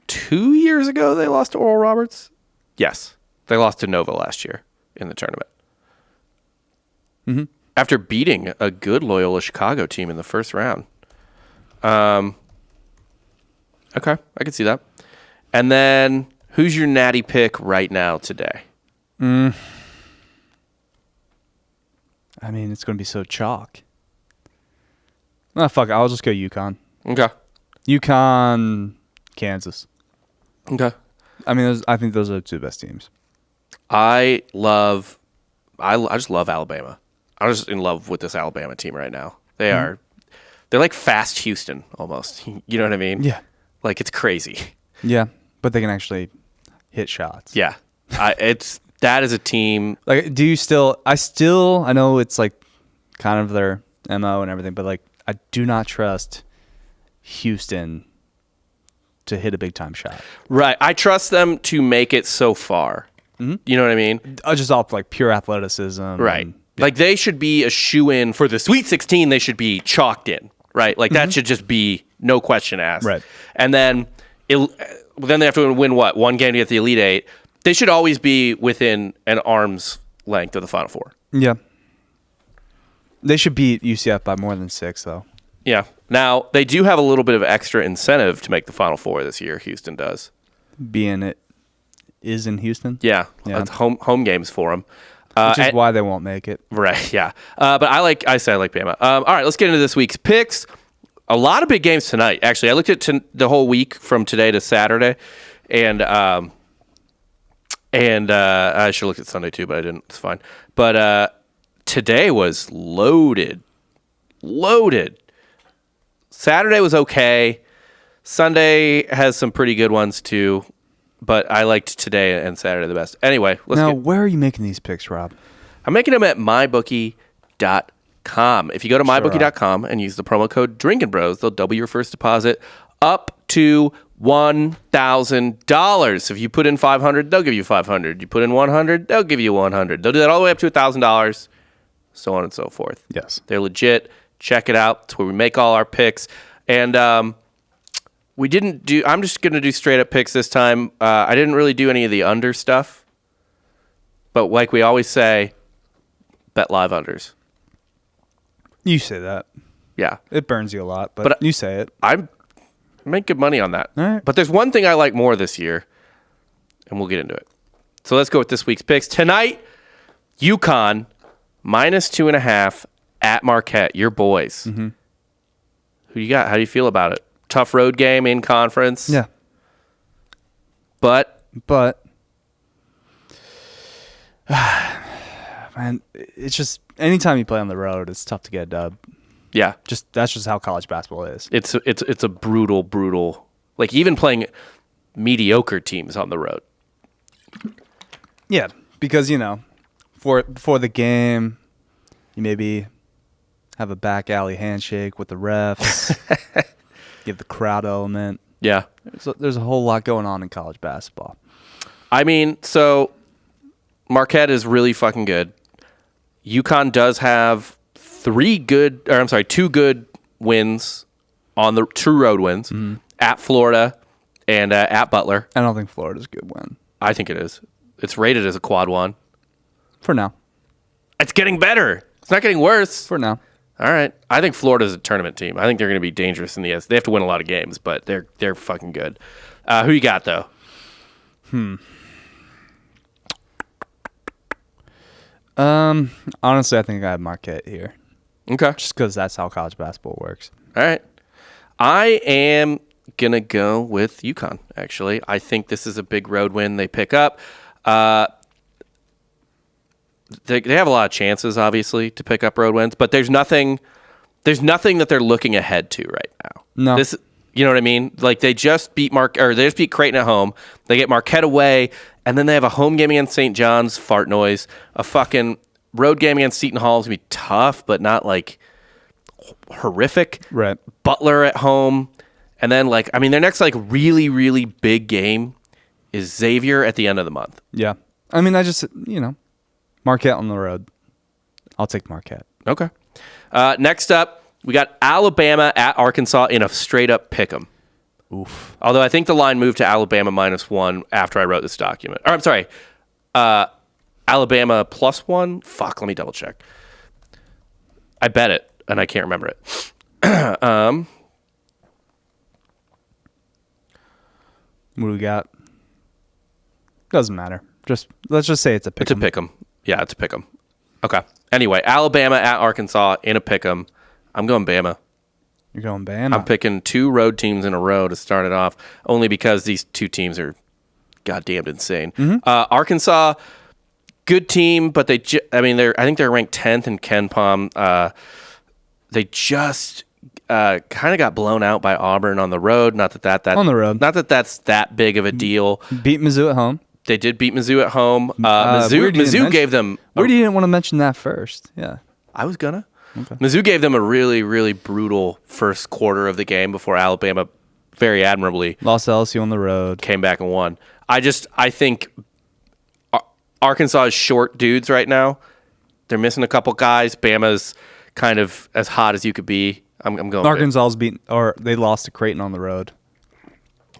2 years ago they lost to Oral Roberts? Yes. They lost to Nova last year in the tournament. Mm-hmm. After beating a good Loyola Chicago team in the first round. Okay, I can see that. And then, who's your natty pick right now today? I mean, it's going to be so chalk. Ah, fuck it. I'll just go UConn. Okay. UConn, Kansas. Okay. I mean, I think those are the 2 best teams. I just love Alabama. I'm just in love with this Alabama team right now. They're like fast Houston almost. You know what I mean? Yeah. Like, it's crazy. Yeah, but they can actually hit shots. Yeah. That is a team. Like, do you I know it's like kind of their MO and everything, but like, I do not trust Houston to hit a big time shot. Right. I trust them to make it so far. Mm-hmm. You know what I mean? Just off like pure athleticism. Right. And, like, they should be a shoe-in for the Sweet 16. They should be chalked in. Right. Like, that should just be no question asked. Right. And then then they have to win what? 1 game to get the Elite Eight. They should always be within an arm's length of the Final Four. Yeah. They should beat UCF by more than 6, though. Yeah. Now, they do have a little bit of extra incentive to make the Final Four this year. Houston does. Being it is in Houston? Yeah. It's home games for them. Which is why they won't make it. Right, yeah. But I like Bama. All right, let's get into this week's picks. A lot of big games tonight. Actually, I looked at the whole week from today to Saturday, and I should look at Sunday too, but I didn't. It's fine. But today was loaded. Saturday was okay. Sunday has some pretty good ones too, but I liked today and Saturday the best. Anyway, where are you making these picks, Rob? I'm making them at mybookie.com. If you go to mybookie.com and use the promo code Drinkin' Bros, they'll double your first deposit up to $1,000. So if you put in $500, they'll give you $500. You put in $100, they'll give you $100. They'll do that all the way up to $1,000, so on and so forth. Yes. They're legit. Check it out. It's where we make all our picks. And We didn't do. I'm just gonna do straight up picks this time. I didn't really do any of the under stuff, but like we always say, bet live unders. You say that. Yeah, It burns you a lot, but you say it. I make good money on that. All right. But there's one thing I like more this year, and we'll get into it. So let's go with this week's picks tonight. UConn -2.5 at Marquette. Your boys. Mm-hmm. Who you got? How do you feel about it? Tough road game in conference. Yeah. But man, it's just anytime you play on the road, it's tough to get a dub. yeah, That's just how college basketball is. it's a brutal. Like even playing mediocre teams on the road. Yeah, because before the game, you maybe have a back alley handshake with the refs. Give the crowd element. Yeah. There's a whole lot going on in college basketball. I mean, so Marquette is really fucking good. UConn does have two good wins on the true road wins at Florida and at Butler. I don't think Florida's a good win. I think it is. It's rated as a quad one. For now. It's getting better. It's not getting worse. For now. All right. I think Florida's a tournament team. I think they're going to be dangerous in the S. They have to win a lot of games, but they're fucking good. Who you got though? Honestly, I think I have Marquette here. Okay. Just because that's how college basketball works. All right. I am going to go with UConn, actually. I think this is a big road win they pick up. They have a lot of chances, obviously, to pick up road wins, but there's nothing that they're looking ahead to right now. No. You know what I mean? Like they just beat Creighton at home. They get Marquette away, and then they have a home game against St. John's, fart noise. A fucking road game against Seton Hall is going to be tough, but not like horrific. Right. Butler at home. And then their next really, really big game is Xavier at the end of the month. Yeah. I mean, Marquette on the road. I'll take Marquette. Okay. Next up, we got Alabama at Arkansas in a straight-up pick'em. Oof. Although I think the line moved to Alabama -1 after I wrote this document. Or I'm sorry, Alabama +1? Fuck, let me double-check. I bet it, and I can't remember it. What do we got? Doesn't matter. Let's just say it's a pick. It's a pick'em. Yeah, it's a pick'em. Okay. Anyway, Alabama at Arkansas in a pick'em. I'm going Bama. You're going Bama? I'm picking two road teams in a row to start it off, only because these two teams are goddamn insane. Mm-hmm. Arkansas, good team, but I think they're ranked 10th in KenPom. They just kind of got blown out by Auburn on the road. Not that on the road. Not that that's that big of a deal. Beat Mizzou at home. They did beat Mizzou at home. Mizzou gave them. Weird you didn't want to mention that first. Yeah, I was gonna. Okay. Mizzou gave them a really, really brutal first quarter of the game before Alabama very admirably lost LSU on the road, came back and won. I think Arkansas is short dudes right now. They're missing a couple guys. Bama's kind of as hot as you could be. I'm going. Arkansas's beaten, or they lost to Creighton on the road.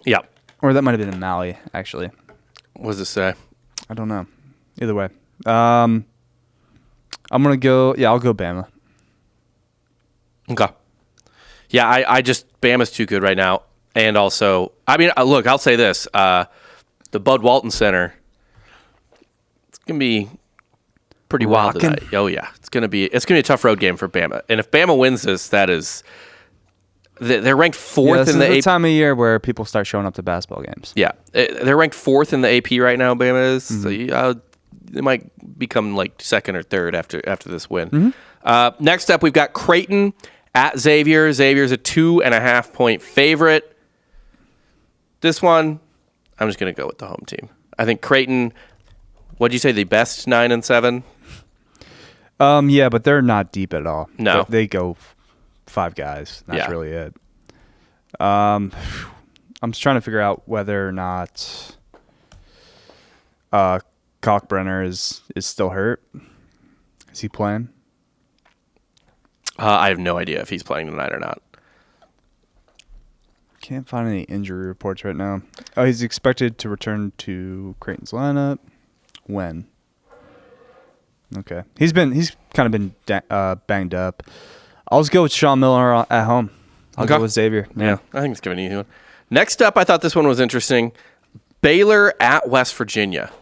Yeah, or that might have been in Maui actually. What does it say? I don't know. Either way, I'm gonna go. Yeah, I'll go Bama. Okay. Yeah, I just Bama's too good right now, and also, look, I'll say this: the Bud Walton Center, it's gonna be pretty wild tonight. Oh yeah, it's gonna be a tough road game for Bama, and if Bama wins this, that is. They're ranked fourth in the AP. Time of year where people start showing up to basketball games. Yeah, they're ranked fourth in the AP right now. Bama is. Mm-hmm. So they might become like second or third after this win. Mm-hmm. Next up, we've got Creighton at Xavier. Xavier's a 2.5 point favorite. This one, I'm just going to go with the home team. I think Creighton. What'd you say? The best 9 and 7. Yeah, but they're not deep at all. No, they go. 5 guys. That's really it. I'm just trying to figure out whether or not Kalkbrenner is still hurt. Is he playing? I have no idea if he's playing tonight or not. Can't find any injury reports right now. Oh, he's expected to return to Creighton's lineup. When? Okay. He's kind of been banged up. I'll just go with Sean Miller at home. I'll go with Xavier. Yeah, I think it's going to be an easy one. Next up, I thought this one was interesting. Baylor at West Virginia.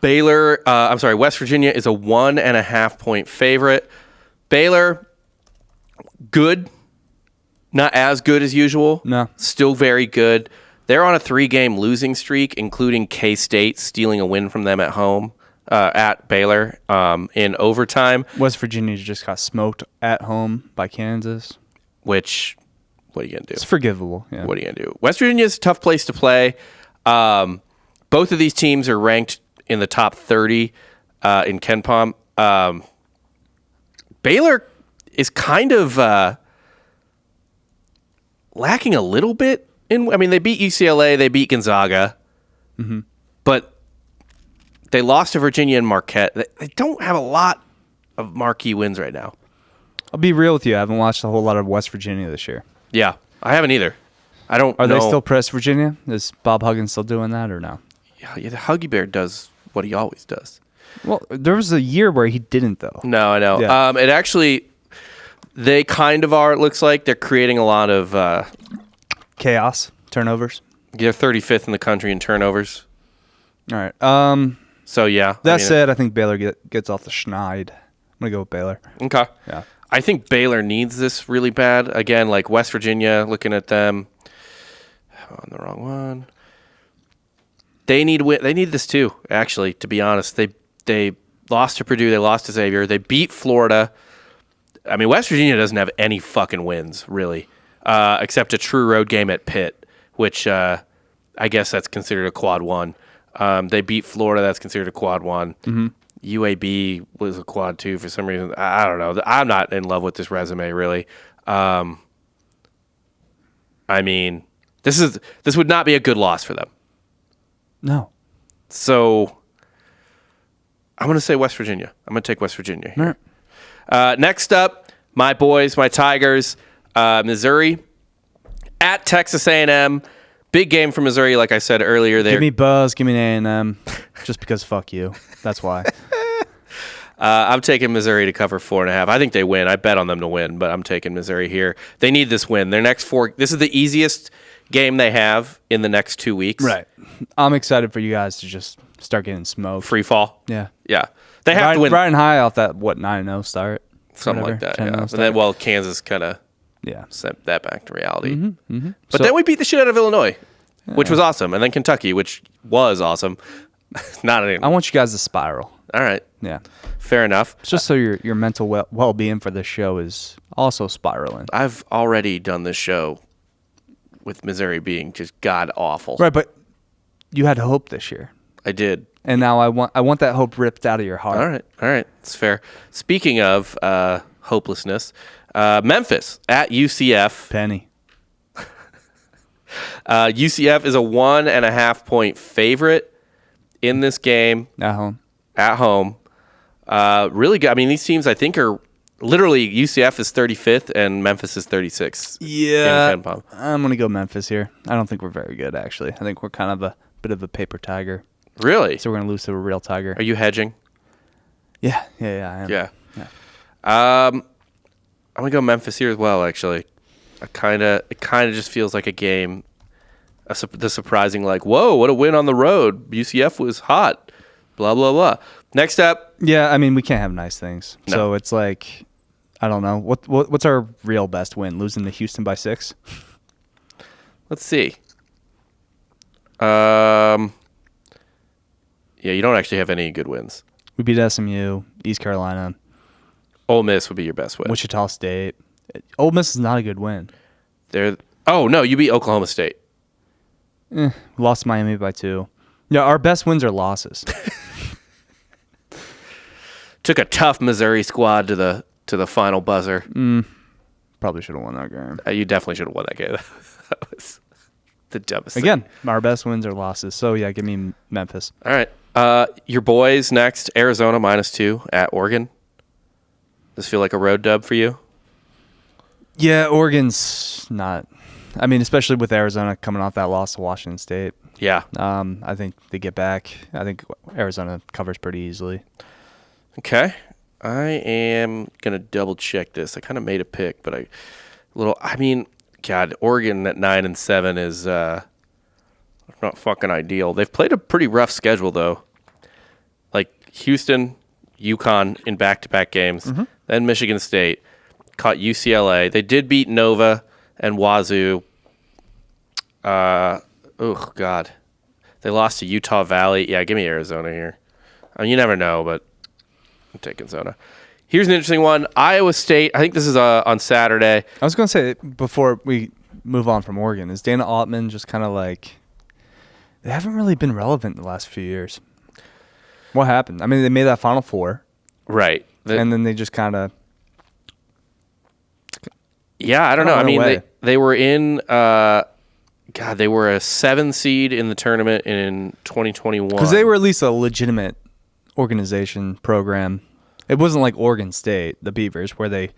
West Virginia is a 1.5-point favorite. Baylor, good. Not as good as usual. No. Still very good. They're on a 3-game losing streak, including K-State stealing a win from them at home, at Baylor, in overtime. West Virginia just got smoked at home by Kansas. Which, what are you going to do? It's forgivable. Yeah. What are you going to do? West Virginia is a tough place to play. Both of these teams are ranked in the top 30 in KenPom. Baylor is kind of lacking a little bit. They beat UCLA, they beat Gonzaga, but they lost to Virginia and Marquette. They don't have a lot of marquee wins right now. I'll be real with you. I haven't watched a whole lot of West Virginia this year. Yeah, I haven't either. I don't Are know. they still press Virginia? Is Bob Huggins still doing that or no? Yeah, the Huggy Bear does what he always does. Well, there was a year where he didn't, though. No, I know. Yeah. It actually, they kind of are, it looks like. They're creating a lot of... chaos, turnovers. They're 35th in the country in turnovers. All right. So, yeah. That said, I think Baylor gets off the schneid. I'm going to go with Baylor. Okay. Yeah. I think Baylor needs this really bad. Again, like West Virginia, looking at them. I'm on the wrong one. They need this too, actually, to be honest. They lost to Purdue. They lost to Xavier. They beat Florida. West Virginia doesn't have any fucking wins, really, except a true road game at Pitt, which I guess that's considered a quad one. They beat Florida. That's considered a quad one. Mm-hmm. UAB was a quad two for some reason. I don't know. I'm not in love with this resume, really. This would not be a good loss for them. No. So I'm going to say West Virginia. I'm going to take West Virginia here. Right. Next up, my boys, my Tigers, Missouri at Texas A&M. Big game for Missouri, like I said earlier. Give me Buzz, give me an A&M, just because fuck you. That's why. I'm taking Missouri to cover 4.5. I think they win. I bet on them to win, but I'm taking Missouri here. They need this win. Their next 4. This is the easiest game they have in the next 2 weeks. Right. I'm excited for you guys to just start getting smoked. Free fall. Yeah. Yeah. They have to win. Riding high off that 9-0 start. Something whatever, like that. Yeah. But then, Kansas kind of sent that back to reality. Mm-hmm, mm-hmm. But then we beat the shit out of Illinois, which was awesome, and then Kentucky, which was awesome. Not anymore. I want you guys to spiral. All right. Yeah. Fair enough. It's just so your mental well-being for this show is also spiraling. I've already done this show with Missouri being just god awful. Right, but you had hope this year. I did. And now I want that hope ripped out of your heart. All right. It's fair. Speaking of hopelessness, Memphis at UCF. Penny. UCF is a 1.5-point favorite in this game. At home. Really good. These teams, I think, are literally UCF is 35th and Memphis is 36th. Yeah. I'm going to go Memphis here. I don't think we're very good, actually. I think we're kind of a bit of a paper tiger. Really? So we're going to lose to a real tiger. Are you hedging? Yeah, I am. Yeah. I'm going to go Memphis here as well, actually. It kind of just feels like a game. The surprising, whoa, what a win on the road. UCF was hot. Blah, blah, blah. Next up. Yeah, we can't have nice things. No. So it's I don't know. What's our real best win? Losing to Houston by 6? Let's see. Yeah, you don't actually have any good wins. We beat SMU, East Carolina. Ole Miss would be your best win. Wichita State. Ole Miss is not a good win. You beat Oklahoma State. Lost Miami by 2. Yeah, our best wins are losses. Took a tough Missouri squad to the final buzzer. Probably should have won that game. You definitely should have won that game. That was the dumbest Again, our best wins are losses. So, yeah, give me Memphis. All right. Your boys next, Arizona -2 at Oregon. Does this feel like a road dub for you? Yeah, Oregon's not. I mean, especially with Arizona coming off that loss to Washington State. Yeah. I think they get back. I think Arizona covers pretty easily. Okay. I am going to double check this. I kind of made a pick, but God, Oregon at 9-7 is not fucking ideal. They've played a pretty rough schedule, though. Like Houston, UConn in back-to-back games, then Michigan State, caught UCLA. They did beat Nova and Wazoo. Oh, God. They lost to Utah Valley. Yeah, give me Arizona here. I mean, you never know, but I'm taking Zona. Here's an interesting one. Iowa State. I think this is on Saturday. I was going to say, before we move on from Oregon, is Dana Altman just kind of like, they haven't really been relevant in the last few years. What happened? I mean, they made that Final Four. Right. And then they just kind of. Yeah, I don't know. I mean, away. they were in. They were a 7 seed in the tournament in 2021. Because they were at least a legitimate organization program. It wasn't like Oregon State, the Beavers, where they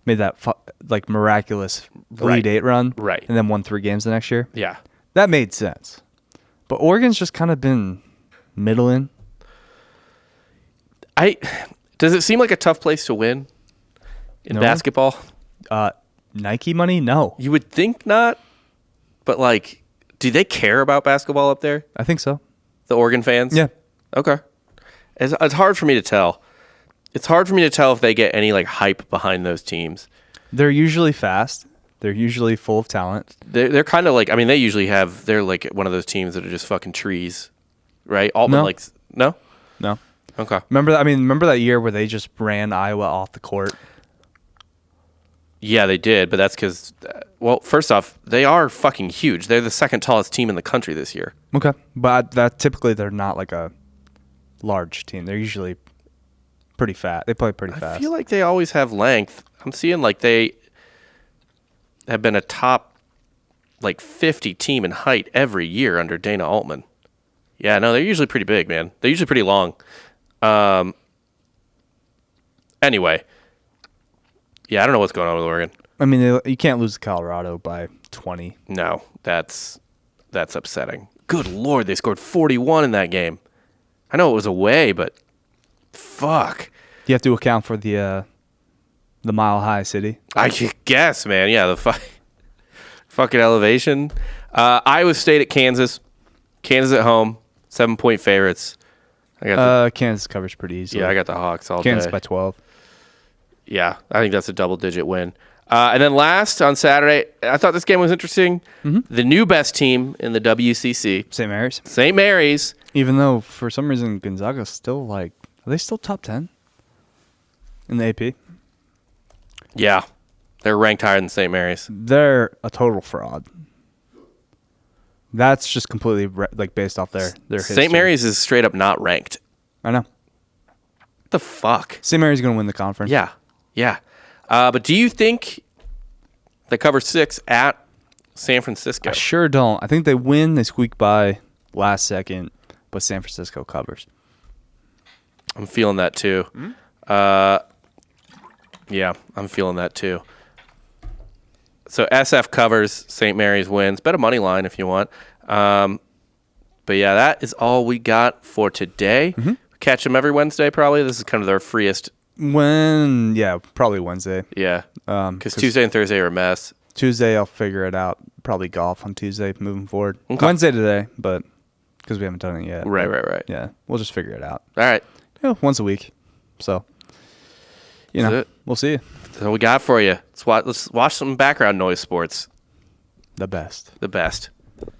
made that miraculous Elite Eight run, right, and then won 3 games the next year. Yeah, that made sense. But Oregon's just kind of been middling. Does it seem like a tough place to win in basketball? Nike money? No. You would think not, but do they care about basketball up there? I think so. The Oregon fans? Yeah. Okay. It's hard for me to tell. It's hard for me to tell if they get any hype behind those teams. They're usually fast. They're usually full of talent. They're kind of they're usually they're one of those teams that are just fucking trees, right? Altman No. no? No. Okay. Remember that year where they just ran Iowa off the court? Yeah, they did, but that's because, first off, they are fucking huge. They're the second tallest team in the country this year. Okay. But typically they're not like a large team. They're usually pretty fat. They play pretty fast. I feel like they always have length. I'm seeing they have been a top 50 team in height every year under Dana Altman. Yeah, no, they're usually pretty big, man. They're usually pretty long. Anyway, yeah, I don't know what's going on with Oregon. I mean, you can't lose to Colorado by 20. No, that's upsetting. Good Lord, they scored 41 in that game. I know it was away, but fuck. You have to account for the Mile High City. I guess, man. Yeah, the fucking elevation. Iowa State at Kansas. Kansas at home. 7-point favorites. Kansas covers pretty easily. Yeah, I got the Hawks all Kansas day. by 12. Yeah, I think that's a double-digit win. And then last on Saturday, I thought this game was interesting. Mm-hmm. The new best team in the WCC. St. Mary's. St. Mary's. Even though, for some reason, Gonzaga's still are they still top 10 in the AP? Yeah, they're ranked higher than St. Mary's. They're a total fraud. That's just completely based off their history. St. Mary's is straight up not ranked. I know. What the fuck? St. Mary's going to win the conference. Yeah. But do you think they cover 6 at San Francisco? I sure don't. I think they win. They squeak by last second, but San Francisco covers. I'm feeling that too. Mm-hmm. Yeah, I'm feeling that too. So SF covers, St. Mary's wins. Bet a money line if you want. But yeah, that is all we got for today. Mm-hmm. Catch them every Wednesday probably. This is kind of their freest. Probably Wednesday. Yeah, because Tuesday and Thursday are a mess. Tuesday I'll figure it out. Probably golf on Tuesday moving forward. Okay. Wednesday today, but because we haven't done it yet. Right. Yeah, we'll just figure it out. All right. Yeah, once a week. So, we'll see you. That's what we got for you. Let's watch some background noise sports. The best. The best.